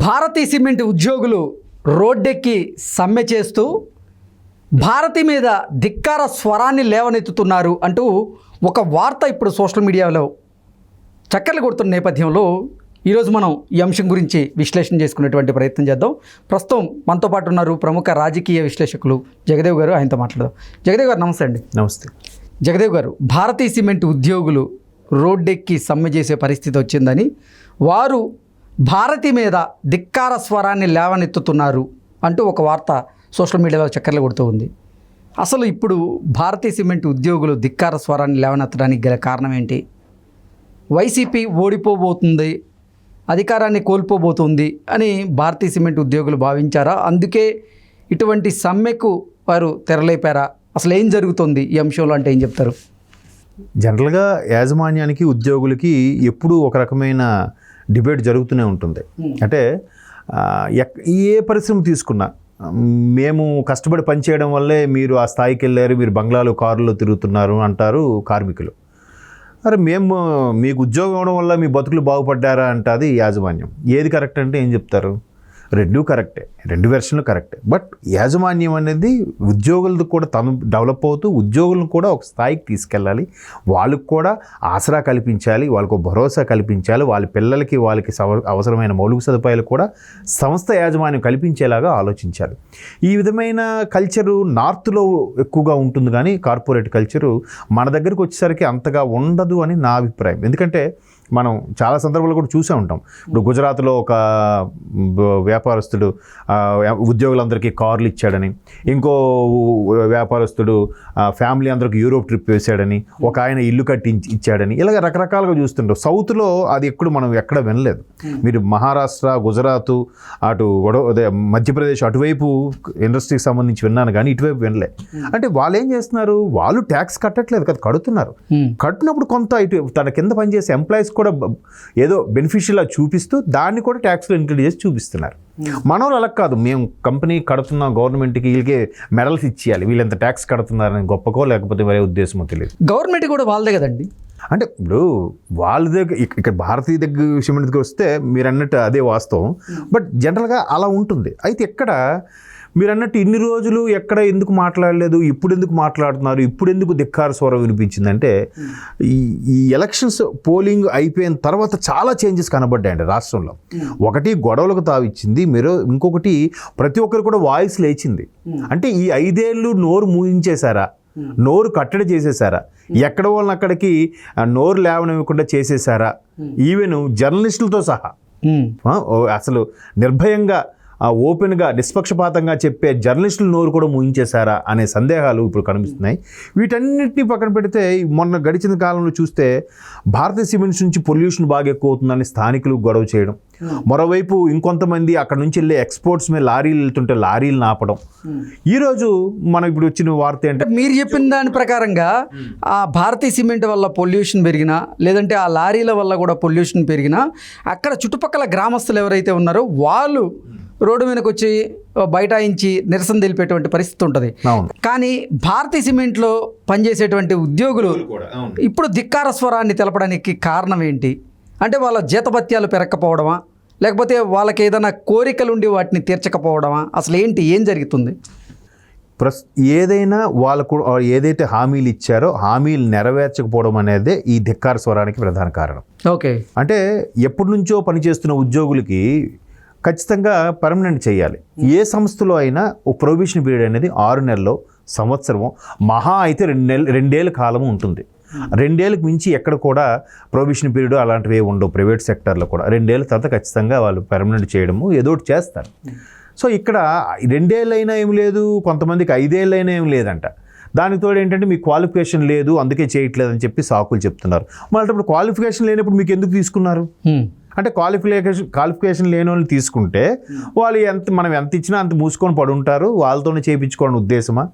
Bharati cement ఉద్యోగులు రోడ్డెక్కి సమ్మె చేస్తూ భారతి మీద ధిక్కార స్వరాన్ని లేవనెత్తుతున్నారు అంటూ ఒక వార్త ఇప్పుడు సోషల్ మీడియాలో చక్కర్లు కొడుతున్న నేపథ్యంలో ఈరోజు మనం ఈ అంశం గురించి విశ్లేషణ చేసుకునేటువంటి ప్రయత్నం చేద్దాం. ప్రస్తుతం మనతో పాటు ఉన్నారు ప్రముఖ రాజకీయ విశ్లేషకులు జగదేవ్ గారు. ఆయనతో మాట్లాడదాం. జగదేవ్ గారు నమస్తే అండి. నమస్తే. జగదేవ్ గారు, భారతీ సిమెంట్ ఉద్యోగులు రోడ్డెక్కి సమ్మె చేసే పరిస్థితి వచ్చిందని, వారు భారతి మీద ధిక్కార స్వరాన్ని లేవనెత్తుతున్నారు అంటూ ఒక వార్త సోషల్ మీడియాలో చక్కర్లు కొడుతూ ఉంది. అసలు ఇప్పుడు భారతీ సిమెంట్ ఉద్యోగులు ధిక్కార స్వరాన్ని లేవనెత్తడానికి గల కారణం ఏంటి? వైసీపీ ఓడిపోబోతుంది, అధికారాన్ని కోల్పోబోతుంది అని భారతీ సిమెంట్ ఉద్యోగులు భావించారా? అందుకే ఇటువంటి సమ్మెకు వారు తెరలేపారా? అసలు ఏం జరుగుతుంది ఈ అంశంలో అంటే ఏం చెప్తారు? జనరల్గా యాజమాన్యానికి ఉద్యోగులకి ఎప్పుడూ ఒక రకమైన డిబేట్ జరుగుతూనే ఉంటుంది. అంటే ఏ పరిశ్రమ తీసుకున్నా, మేము కష్టపడి పనిచేయడం వల్లే మీరు ఆ స్థాయికి వెళ్ళారు, మీరు బంగ్లాలు కారులో తిరుగుతున్నారు అంటారు కార్మికులు. అరే మేము మీకు ఉద్యోగం ఇవ్వడం వల్ల మీ బతుకులు బాగుపడ్డారా అంటుంది యాజమాన్యం. ఏది కరెక్ట్ అంటే ఏం చెప్తారు? రెండూ కరెక్టే, రెండు వెర్షన్లు కరెక్టే. బట్ యాజమాన్యం అనేది ఉద్యోగులతో కూడా తను డెవలప్ అవుతూ ఉద్యోగులను కూడా ఒక స్థాయికి తీసుకెళ్ళాలి, వాళ్ళకు కూడా ఆసరా కల్పించాలి, వాళ్ళకు భరోసా కల్పించాలి, వాళ్ళ పిల్లలకి వాళ్ళకి అవసరమైన మౌలిక సదుపాయాలు కూడా సంస్థ యాజమాన్యం కల్పించేలాగా ఆలోచించాలి. ఈ విధమైన కల్చరు నార్త్లో ఎక్కువగా ఉంటుంది, కానీ కార్పొరేట్ కల్చరు మన దగ్గరికి వచ్చేసరికి అంతగా ఉండదు అని నా అభిప్రాయం. ఎందుకంటే మనం చాలా సందర్భాలు కూడా చూసే ఉంటాం. ఇప్పుడు గుజరాత్లో ఒక వ్యాపారస్తుడు ఉద్యోగులందరికీ కార్లు ఇచ్చాడని, ఇంకో వ్యాపారస్తుడు ఫ్యామిలీ అందరికి యూరోప్ ట్రిప్ వేసాడని, ఒక ఆయన ఇల్లు కట్టి ఇచ్చాడని, ఇలాగ రకరకాలుగా చూస్తుంటాం. సౌత్లో అది మనం ఎక్కడ వినలేదు. మీరు మహారాష్ట్ర, గుజరాత్, అటు మధ్యప్రదేశ్ అటువైపు ఇండస్ట్రీకి సంబంధించి విన్నాను, కానీ ఇటువైపు వినలే. అంటే వాళ్ళు ఏం చేస్తున్నారు? వాళ్ళు ట్యాక్స్ కట్టట్లేదు కదా, కడుతున్నారు. కట్టినప్పుడు కొంత ఇటు తన కింద పనిచేసే ఎంప్లాయీస్ కూడా ఏదో బెనిఫిషియల్గా చూపిస్తూ దాన్ని కూడా ట్యాక్స్లో ఇంక్లూడ్ చేసి చూపిస్తున్నారు. మనోళ్ళు అలా కాదు, మేము కంపెనీ కడుతున్నాం, గవర్నమెంట్కి వీళ్ళకి మెడల్స్ ఇచ్చేయాలి, వీళ్ళు ఎంత ట్యాక్స్ కడుతున్నారని గొప్పకో లేకపోతే మరే ఉద్దేశమో తెలియదు. గవర్నమెంట్ కూడా వాళ్ళదే కదండి. అంటే ఇప్పుడు వాళ్ళ దగ్గర ఇక్కడ భారతీయ దగ్గర సిమెంట్ దగ్గర వస్తే మీరు అన్నట్టు అదే వాస్తవం. బట్ జనరల్గా అలా ఉంటుంది. అయితే ఎక్కడ మీరు అన్నట్టు ఇన్ని రోజులు ఎక్కడ ఎందుకు మాట్లాడలేదు, ఇప్పుడు ఎందుకు మాట్లాడుతున్నారు, ఇప్పుడు ఎందుకు ధిక్కార స్వరం వినిపించిందంటే ఈ ఎలక్షన్స్ పోలింగ్ అయిపోయిన తర్వాత చాలా చేంజెస్ కనబడ్డాయండి రాష్ట్రంలో. ఒకటి గొడవలకు తావిచ్చింది, ఇంకొకటి ప్రతి ఒక్కరు కూడా వాయిస్ లేచింది. అంటే ఈ 5 ఏళ్ళు నోరు మూయించేశారా, నోరు కట్టడి చేసేసారా, ఎక్కడ వాళ్ళని అక్కడికి నోరు లేవనివ్వకుండా చేసేసారా, ఈవెన్ జర్నలిస్టులతో సహా అసలు నిర్భయంగా ఓపెన్గా నిష్పక్షపాతంగా చెప్పే జర్నలిస్టుల నోరు కూడా మూయించేశారా అనే సందేహాలు ఇప్పుడు కనిపిస్తున్నాయి. వీటన్నిటిని పక్కన పెడితే మొన్న గడిచిన కాలంలో చూస్తే భారతీయ సిమెంట్స్ నుంచి పొల్యూషన్ బాగా ఎక్కువ అవుతుందని స్థానికులు గొడవ చేయడం, మరోవైపు ఇంకొంతమంది అక్కడ నుంచి వెళ్ళే ఎక్స్పోర్ట్స్ మీద లారీలు వెళ్తుంటే లారీలు ఆపడం. ఈరోజు మనం ఇప్పుడు వచ్చిన వార్త ఏంటంటే, మీరు చెప్పిన దాని ప్రకారంగా ఆ భారతీ సిమెంట్ వల్ల పొల్యూషన్ పెరిగినా, లేదంటే ఆ లారీల వల్ల కూడా పొల్యూషన్ పెరిగినా, అక్కడ చుట్టుపక్కల గ్రామస్తులు ఎవరైతే ఉన్నారో వాళ్ళు రోడ్డు మీదకి వచ్చి బైఠాయించి నిరసన తెలిపేటువంటి పరిస్థితి ఉంటుంది. కానీ భారతీ సిమెంట్లో పనిచేసేటువంటి ఉద్యోగులు ఇప్పుడు ధిక్కార స్వరాన్ని తెలపడానికి కారణం ఏంటి? అంటే వాళ్ళ జీతభత్యాలు పెరగకపోవడమా, లేకపోతే వాళ్ళకి ఏదైనా కోరికలుండి వాటిని తీర్చకపోవడమా? అసలు ఏంటి, ఏం జరుగుతుంది? ఏదైనా వాళ్ళకు ఏదైతే హామీలు ఇచ్చారో హామీలు నెరవేర్చకపోవడం అనేదే ఈ ధిక్కార స్వరానికి ప్రధాన కారణం. ఓకే. అంటే ఎప్పటి నుంచో పనిచేస్తున్న ఉద్యోగులకి ఖచ్చితంగా పర్మనెంట్ చేయాలి. ఏ సంస్థలో అయినా ఒక ప్రొబేషన్ పీరియడ్ అనేది 6 నెలలు, సంవత్సరము, మహా అయితే 2 ఏళ్ళ కాలము ఉంటుంది. 2 ఏళ్ళకి మించి ఎక్కడ కూడా ప్రొబేషన్ పీరియడ్ అలాంటివి ఉండవు. ప్రైవేట్ సెక్టర్లో కూడా 2 ఏళ్ళ తర్వాత ఖచ్చితంగా వాళ్ళు పర్మనెంట్ చేయడము ఏదో ఒకటి చేస్తారు. సో ఇక్కడ 2 ఏళ్ళైనా ఏం లేదు, కొంతమందికి 5 ఏళ్ళైనా ఏం లేదంట. దానికి తోడు ఏంటంటే మీకు క్వాలిఫికేషన్ లేదు అందుకే చేయట్లేదని చెప్పి సాకులు చెప్తున్నారు. మళ్ళీ ఇప్పుడు క్వాలిఫికేషన్ లేనప్పుడు మీకు ఎందుకు తీసుకున్నారు? అంటే క్వాలిఫికేషన్ లేని వాళ్ళని తీసుకుంటే వాళ్ళు మనం ఎంత ఇచ్చినా అంత మూసుకొని పడి ఉంటారు, వాళ్ళతోనే చేయించుకోవడం ఉద్దేశమా,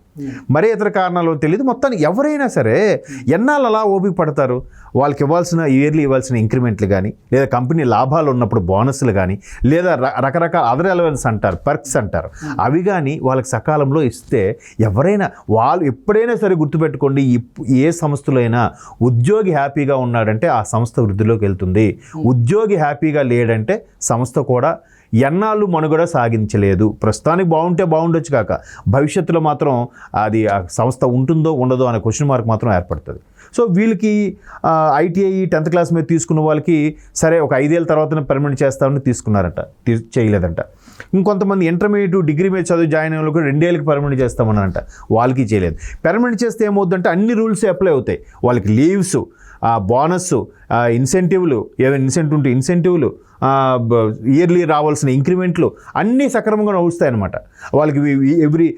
మరే ఇతర కారణాలు తెలియదు. మొత్తానికి ఎవరైనా సరే ఎన్నాళ్ళు అలా ఓపిక పడతారు? వాళ్ళకి ఇయర్లీ ఇవ్వాల్సిన ఇంక్రిమెంట్లు కానీ, లేదా కంపెనీ లాభాలు ఉన్నప్పుడు బోనస్లు కానీ, లేదా రకరకాల అదర్ అలవెన్స్ అంటారు, పర్క్స్ అంటారు, అవి కానీ వాళ్ళకి సకాలంలో ఇస్తే ఎవరైనా వాళ్ళు ఎప్పుడైనా సరే గుర్తుపెట్టుకోండి, ఏ సంస్థలో అయినా ఉద్యోగి హ్యాపీగా ఉన్నాడంటే ఆ సంస్థ వృద్ధిలోకి వెళ్తుంది. ఉద్యోగి హ్యాపీగా లేడంటే సంస్థ కూడా ఎన్నాళ్ళు మనుగడ సాగించలేదు. ప్రస్తుతానికి బాగుంటే బాగుండొచ్చు కాక భవిష్యత్తులో మాత్రం అది ఆ సంస్థ ఉంటుందో ఉండదో అనే క్వశ్చన్ మార్క్ మాత్రం ఏర్పడుతుంది. సో వీళ్ళకి ITI 10th క్లాస్ మీద తీసుకున్న వాళ్ళకి సరే ఒక 5 ఏళ్ళ తర్వాత పర్మనెంట్ చేస్తామని తీసుకున్నారంట, చేయలేదంట. ఇంకొంతమంది ఇంటర్మీడియట్ డిగ్రీ మీద చదువు జాయిన్ అయిన వాళ్ళకి 2 ఏళ్ళకి పర్మనెంట్ చేస్తామన్నారంట, వాళ్ళకి చేయలేదు. పర్మనెంట్ చేస్తే ఏమవుతుందంటే అన్ని రూల్స్ అప్లై అవుతాయి వాళ్ళకి. లీవ్స్, బోనస్, ఇన్సెంటివ్లు, ఏదైనా ఇన్సెంటివ్ ఉంటే ఇన్సెంటివ్లు, ఇయర్లీ రావాల్సిన ఇంక్రిమెంట్లు అన్నీ సక్రమంగా నడుస్తాయి అన్నమాట. వాళ్ళకి ఎవ్రీ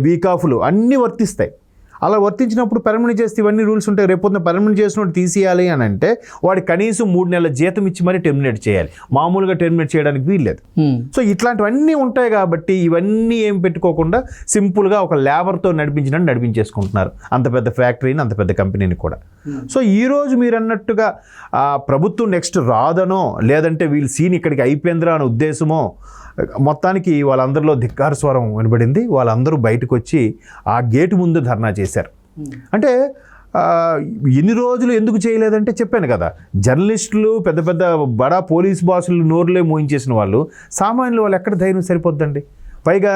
వీక్ ఆఫ్లు అన్నీ వర్తిస్తాయి. అలా వర్తించినప్పుడు పర్మనెంట్ చేస్తే ఇవన్నీ రూల్స్ ఉంటాయి. రేపొద్దున పర్మనెంట్ చేసినట్టు తీసేయాలి అని అంటే వాడి కనీసం 3 నెలల జీతం ఇచ్చి మరీ టెర్మినేట్ చేయాలి. మామూలుగా టెర్మినేట్ చేయడానికి వీల్లేదు. సో ఇట్లాంటివన్నీ ఉంటాయి కాబట్టి ఇవన్నీ ఏం పెట్టుకోకుండా సింపుల్గా ఒక లేబర్తో నడిపించినట్టు నడిపించేసుకుంటున్నారు అంత పెద్ద ఫ్యాక్టరీని, అంత పెద్ద కంపెనీని కూడా. సో ఈరోజు మీరు అన్నట్టుగా ప్రభుత్వం నెక్స్ట్ రాదనో లేదంటే వీళ్ళు సీన్ ఇక్కడికి అయిపోయిందిరా అనే ఉద్దేశమో, మొత్తానికి వాళ్ళందరిలో ధిక్కార స్వరం వినబడింది. వాళ్ళందరూ బయటకు వచ్చి ఆ గేటు ముందు ధర్నా చేశారు. అంటే ఎన్ని రోజులు ఎందుకు చేయలేదంటే చెప్పాను కదా, జర్నలిస్టులు, పెద్ద పెద్ద బడా పోలీస్ బాసులు నోరులే మోయించేసిన వాళ్ళు, సామాన్యులు వాళ్ళు ఎక్కడ ధైర్యం సరిపోద్దండి. పైగా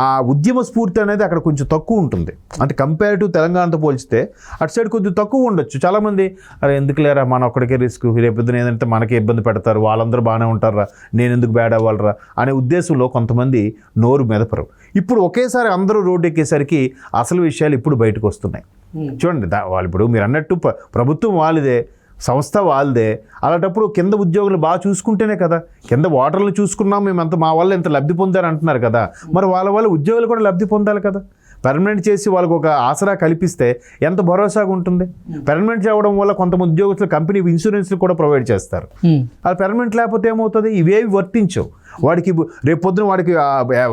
ఆ ఉద్యమ స్ఫూర్తి అనేది అక్కడ కొంచెం తక్కువ ఉంటుంది. అంటే కంపేరిటివ్ తెలంగాణతో పోల్చితే అటు సైడ్ కొద్దిగా తక్కువ ఉండొచ్చు. చాలామంది అరే ఎందుకు లేరా మన ఒక్కడికే రిస్క్, రేపొద్దున ఏదంటే మనకే ఇబ్బంది పెడతారు, వాళ్ళందరూ బాగానే ఉంటారా, నేను ఎందుకు బ్యాడ్ అవ్వాలరా అనే ఉద్దేశంలో కొంతమంది నోరు మెదపరు. ఇప్పుడు ఒకేసారి అందరూ రోడ్డు ఎక్కేసరికి అసలు విషయాలు ఇప్పుడు బయటకు వస్తున్నాయి. చూడండి, వాళ్ళు ఇప్పుడు మీరు అన్నట్టు ప్రభుత్వం వాళ్ళదే, సంస్థ వాళ్ళదే. అలాంటప్పుడు కింద ఉద్యోగులు బాగా చూసుకుంటేనే కదా, కింద ఓటర్లు చూసుకున్నాం మేమంతా, మా వాళ్ళు ఎంత లబ్ధి పొందారు అంటున్నారు కదా, మరి వాళ్ళ ఉద్యోగులు కూడా లబ్ధి పొందాలి కదా. పర్మనెంట్ చేసి వాళ్ళకు ఒక ఆసరా కల్పిస్తే ఎంత భరోసాగా ఉంటుంది. పర్మనెంట్ చేయడం వల్ల కొంతమంది ఉద్యోగస్తులు కంపెనీ ఇన్సూరెన్స్లు కూడా ప్రొవైడ్ చేస్తారు. అది పర్మనెంట్ లేకపోతే ఏమవుతుంది, ఇవేవి వర్తించవు వాడికి. రేపు పొద్దున వాడికి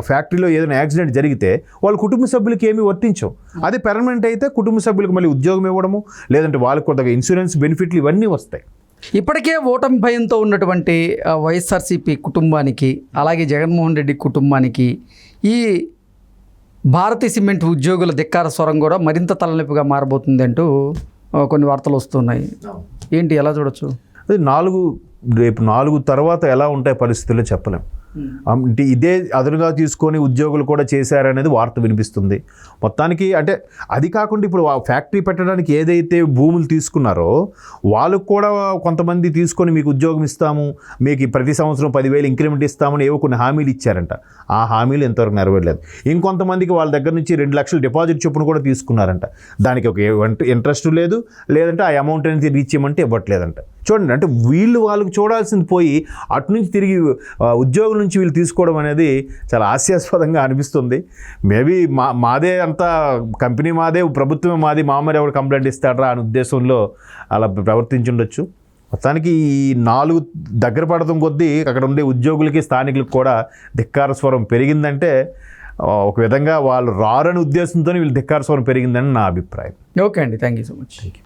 ఫ్యాక్టరీలో ఏదైనా యాక్సిడెంట్ జరిగితే వాళ్ళ కుటుంబ సభ్యులకి ఏమీ వర్తించవు. అది పర్మనెంట్ అయితే కుటుంబ సభ్యులకు మళ్ళీ ఉద్యోగం ఇవ్వడము, లేదంటే వాళ్ళకి కొంత ఇన్సూరెన్స్ బెనిఫిట్లు ఇవన్నీ వస్తాయి. ఇప్పటికే ఓటమి భయంతో ఉన్నటువంటి వైఎస్ఆర్సీపీ కుటుంబానికి, అలాగే జగన్మోహన్ రెడ్డి కుటుంబానికి ఈ భారతీ సిమెంట్ ఉద్యోగుల ధిక్కార స్వరం కూడా మరింత తలనొప్పిగా మారబోతుంది అంటూ కొన్ని వార్తలు వస్తున్నాయి. ఏంటి, ఎలా చూడొచ్చు? అది రేపు 4 తర్వాత ఎలా ఉంటాయి పరిస్థితుల్లో చెప్పలేం. అంటే ఇదే అదునుగా తీసుకొని ఉద్యోగులు కూడా చేశారనేది వార్త వినిపిస్తుంది. మొత్తానికి అంటే అది కాకుండా ఇప్పుడు ఫ్యాక్టరీ పెట్టడానికి ఏదైతే భూములు తీసుకున్నారో వాళ్ళకు కూడా కొంతమంది తీసుకొని మీకు ఉద్యోగం ఇస్తాము, మీకు ప్రతి సంవత్సరం 10,000 ఇంక్రిమెంట్ ఇస్తామని ఏవో కొన్ని హామీలు ఇచ్చారంట. ఆ హామీలు ఎంతవరకు నెరవేరలేదు. ఇంకొంతమందికి వాళ్ళ దగ్గర నుంచి 2 లక్షలు డిపాజిట్ చొప్పున కూడా తీసుకున్నారంట. దానికి ఒక ఇంట్రెస్ట్ లేదు, లేదంటే ఆ అమౌంట్ అనేది రీచ్ చేయమంటే ఇవ్వట్లేదంట. చూడండి, అంటే వాళ్ళకి చూడాల్సింది పోయి అటు నుంచి తిరిగి ఉద్యోగుల నుంచి వీళ్ళు తీసుకోవడం అనేది చాలా హాస్యాస్పదంగా అనిపిస్తుంది. మేబీ మాదే అంతా కంపెనీ మాదే, ప్రభుత్వమే మాది, మా మరి ఎవరు కంప్లైంట్ ఇస్తాడరా అనే ఉద్దేశంలో అలా ప్రవర్తించుండొచ్చు. మొత్తానికి ఈ 4 దగ్గర పడటం కొద్దీ అక్కడ ఉండే ఉద్యోగులకి, స్థానికులకు కూడా ధిక్కార స్వరం పెరిగిందంటే ఒక విధంగా వాళ్ళు రారని ఉద్దేశంతో వీళ్ళు ధిక్కార స్వరం పెరిగిందని నా అభిప్రాయం. ఓకే అండి, థ్యాంక్ యూ సో మచ్.